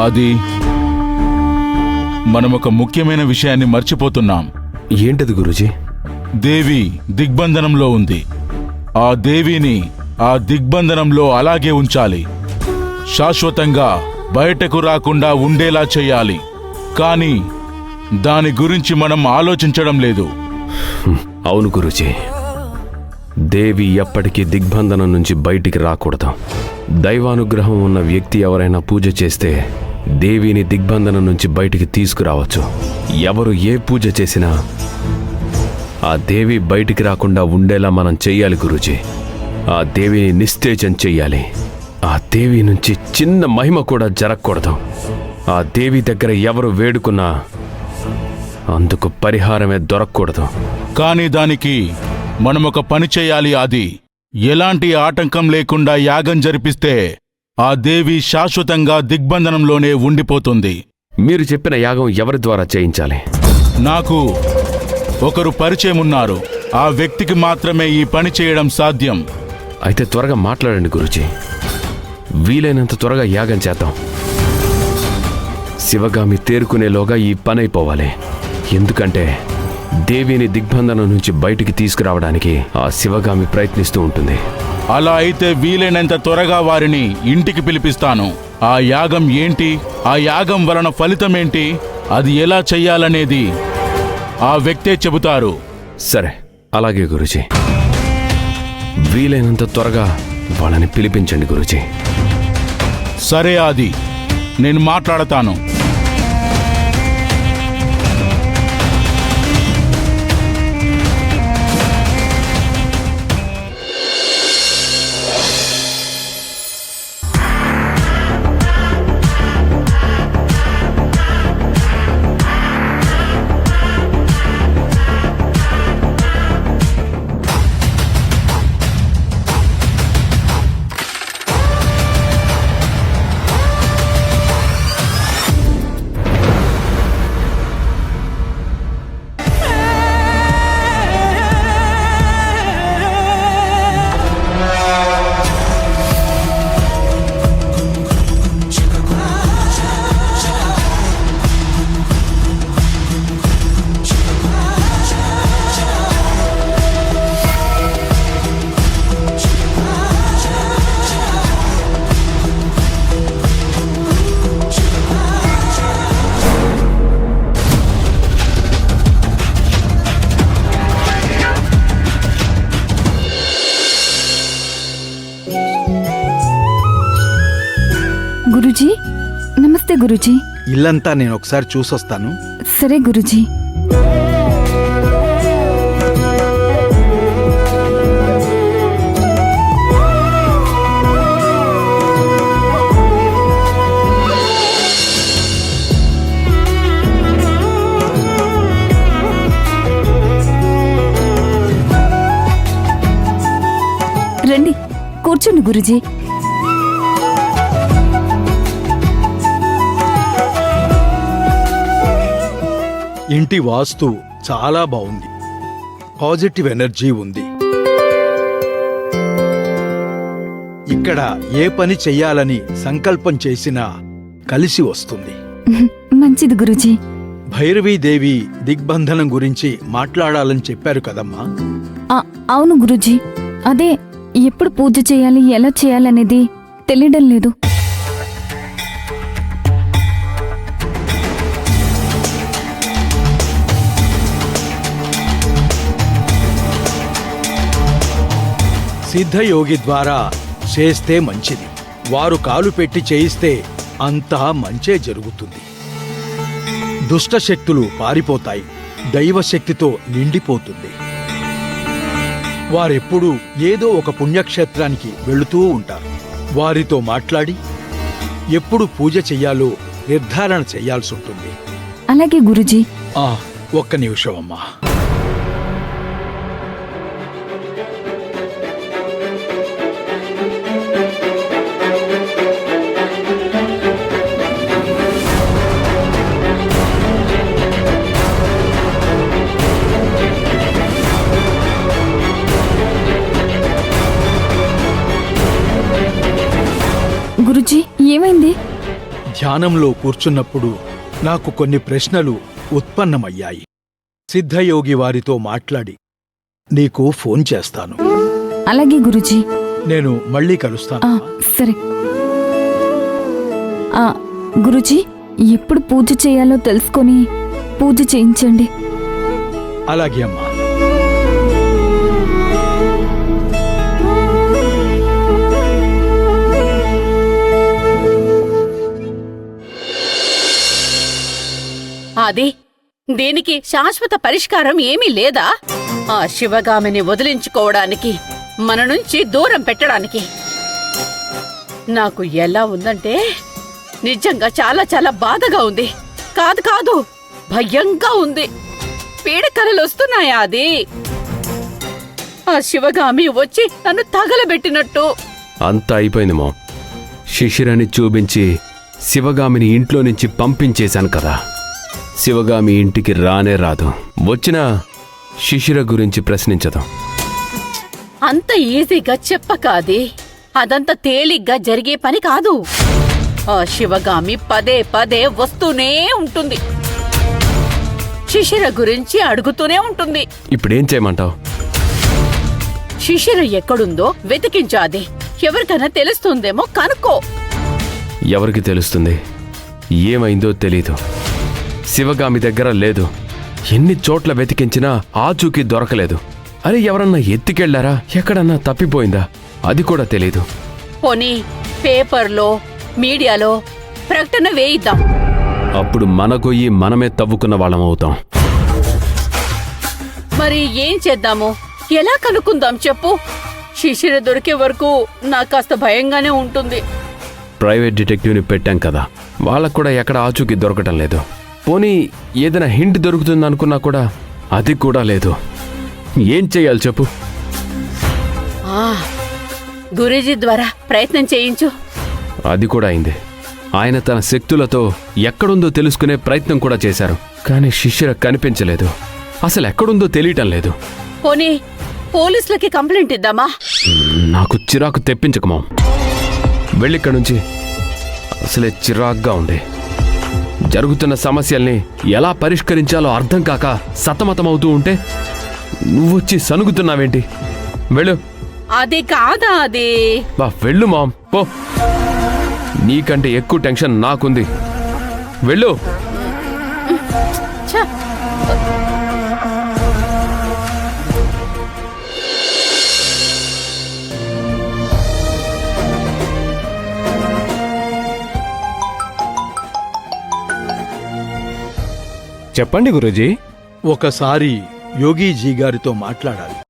అది మనం ఒక ముఖ్యమైన విషయాన్ని మర్చిపోతున్నాం. ఏంటది గురూజీ? దేవి దిగ్బంధనంలో ఉంది. ఆ దేవిని ఆ దిగ్బంధనంలో అలాగే ఉంచాలి. శాశ్వతంగా బయటకు రాకుండా ఉండేలా చేయాలి. కానీ దాని గురించి మనం ఆలోచించడం లేదు. అవును గురూజీ, దేవి ఎప్పటికీ దిగ్బంధనం నుంచి బయటికి రాకూడదు. దైవానుగ్రహం ఉన్న వ్యక్తి ఎవరైనా పూజ చేస్తే దేవిని దిగ్బంధనం నుంచి బయటికి తీసుకురావచ్చు. ఎవరు ఏ పూజ చేసినా ఆ దేవి బయటికి రాకుండా ఉండేలా మనం చెయ్యాలి గురూజీ. ఆ దేవిని నిస్తేజం చెయ్యాలి. ఆ దేవి నుంచి చిన్న మహిమ కూడా జరగకూడదు. ఆ దేవి దగ్గర ఎవరు వేడుకున్నా అందుకు పరిహారమే దొరకకూడదు. కానీ దానికి మనం ఒక పని చేయాలి. అది ఎలాంటి ఆటంకం లేకుండా యాగం జరిపిస్తే ఆ దేవి శాశ్వతంగా దిగ్బంధనంలోనే ఉండిపోతుంది. మీరు చెప్పిన యాగం ఎవరి ద్వారా చేయించాలి? నాకు ఒకరు పరిచయం ఉన్నారు. ఆ వ్యక్తికి మాత్రమే ఈ పని చేయడం సాధ్యం. అయితే త్వరగా మాట్లాడండి గురూజీ. వీలైనంత త్వరగా యాగం చేద్దాం. శివగామి తేరుకునేలోగా ఈ పని అయిపోవాలి. ఎందుకంటే దేవిని దిగ్బంధనం నుంచి బయటికి తీసుకురావడానికి ఆ శివగామి ప్రయత్నిస్తూ ఉంటుంది. అలా అయితే వీలైనంత త్వరగా వారిని ఇంటికి పిలిపిస్తాను. ఆ యాగం ఏంటి, ఆ యాగం వలన ఫలితం ఏంటి, అది ఎలా చెయ్యాలనేది ఆ వ్యక్తే చెబుతారు. సరే, అలాగే గురూజీ. వీలైనంత త్వరగా వాళ్ళని పిలిపించండి గురూజీ. సరే, అది నేను మాట్లాడతాను. గురూజీ, నమస్తే గురూజీ. ఇల్లంతా నేను ఒకసారి చూసొస్తాను. సరే గురూజీ. రండి, కూర్చోండి గురూజీ. ఇంటి వాస్తు చాలా బాగుంది. పాజిటివ్ ఎనర్జీ ఉంది. ఇక్కడ ఏ పని చెయ్యాలని సంకల్పం చేసినా కలిసి వస్తుంది. మంచిది గురూజీ. భైరవీదేవి దిగ్బంధనం గురించి మాట్లాడాలని చెప్పారు కదమ్మా. అవును గురూజీ. అదే ఎప్పుడు పూజ చేయాలి, ఎలా చేయాలనేది తెలియడం లేదు. సిద్ధయోగి ద్వారా చేస్తే మంచిది. వారు కాలు పెట్టి చేయిస్తే అంతా మంచే జరుగుతుంది. దుష్టశక్తులు పారిపోతాయి. దైవశక్తితో నిండిపోతుంది. వారెప్పుడూ ఏదో ఒక పుణ్యక్షేత్రానికి వెళుతూ ఉంటారు. వారితో మాట్లాడి ఎప్పుడు పూజ చెయ్యాలో నిర్ధారణ చెయ్యాల్సి ఉంటుంది. అలాగే గురూజీ. ఒక్క నిమిషం అమ్మా. గురూజీ, ఏమైంది? ధ్యానంలో కూర్చున్నప్పుడు నాకు కొన్ని ప్రశ్నలు ఉత్పన్నమయ్యాయి. సిద్ధయోగి వారితో మాట్లాడి నీకు ఫోన్ చేస్తాను. అలాగే గురుజీ. నేను మళ్ళీ కలుస్తాను. సరే. గురుజీ, ఎప్పుడు పూజ చేయాలో తెలుసుకొని పూజ చేయించండి. అలాగే అమ్మా. అది దీనికి శాశ్వత పరిష్కారం ఏమీ లేదా? ఆ శివగామిని వదిలించుకోవడానికి, మన నుంచి దూరం పెట్టడానికి నాకు ఎలా ఉందంటే నిజంగా చాలా చాలా బాధగా ఉంది. కాదు భయంగా ఉంది. పీడకలలు వస్తున్నాయా? అది ఆ శివగామి వచ్చి నన్ను తగలబెట్టినట్టు. అంతా అయిపోయింది మా. శిశిరని చూపించి శివగామిని ఇంట్లో నుంచి పంపించేశాను కదా. శివగామి ఇంటికి రానే రాదు. వచ్చినా శిశిర గురించి ప్రశ్నించదాం. అంత ఈజీగా చెప్పకాది. అదంత తేలిగ్గా జరిగే పని కాదు. ఆ శివగామి పదే పదే వస్తూనే ఉంటుంది. శిశిర గురించి అడుగుతూనే ఉంటుంది. ఇప్పుడేం చేయమంటావు? శిశిర ఎక్కడుందో వెతికించాది. ఎవరికైనా తెలుస్తుందేమో కనుక్కో. ఎవరికి తెలుస్తుంది? ఏమైందో తెలీదు. శివగామి దగ్గర లేదు. ఎన్ని చోట్ల వెతికించినా ఆచూకీ దొరకలేదు. అరే, ఎవరన్నా ఎత్తికెళ్లారా? ఎక్కడన్నా తప్పిపోయిందా? అది కూడా తెలీదు. పోనీ పేపర్లో, మీడియాలో ప్రకటన వేయిద్దాం. అప్పుడు మన గొయ్యి మనమే తవ్వుకున్న వాళ్ళం అవుతాం. మరి ఏం చేద్దాము? ఎలా కనుక్కుందాం చెప్పు? శిశిర దొరికే వరకు నాకు కాస్త భయంగానే ఉంటుంది. ప్రైవేట్ డిటెక్టివ్ని పెట్టాం కదా, వాళ్ళకు కూడా ఎక్కడ ఆచూకీ దొరకటం లేదు. పోనీ ఏదైనా హింట్ దొరుకుతుందనుకున్నా కూడా అది కూడా లేదు. ఏం చెయ్యాలి చెప్పు? గురూజీ ద్వారా ప్రయత్నం చేయించు. అది కూడా అయింది. ఆయన తన శక్తులతో ఎక్కడుందో తెలుసుకునే ప్రయత్నం కూడా చేశారు. కానీ శిశిర కనిపించలేదు. అసలు ఎక్కడుందో తెలియటం లేదు. పోనీ పోలీసులకి కంప్లైంట్ ఇద్దామా? నాకు చిరాకు తెప్పించకమా. వెళ్ళిక్కడి నుంచి. అసలే చిరాగ్గా ఉంది. జరుగుతున్న సమస్యల్ని ఎలా పరిష్కరించాలో అర్థం కాక సతమతమవుతూ ఉంటే నువ్వొచ్చి సనుగుతున్నావేంటి? వెళ్ళు. అది కాదా? అది బా, వెళ్ళు మామ్, పో. నీకంటే ఎక్కువ టెన్షన్ నాకుంది. వెళ్ళు. ఛ! చెప్పండి గురూజీ. ఒకసారి యోగీజీ గారితో మాట్లాడాలి.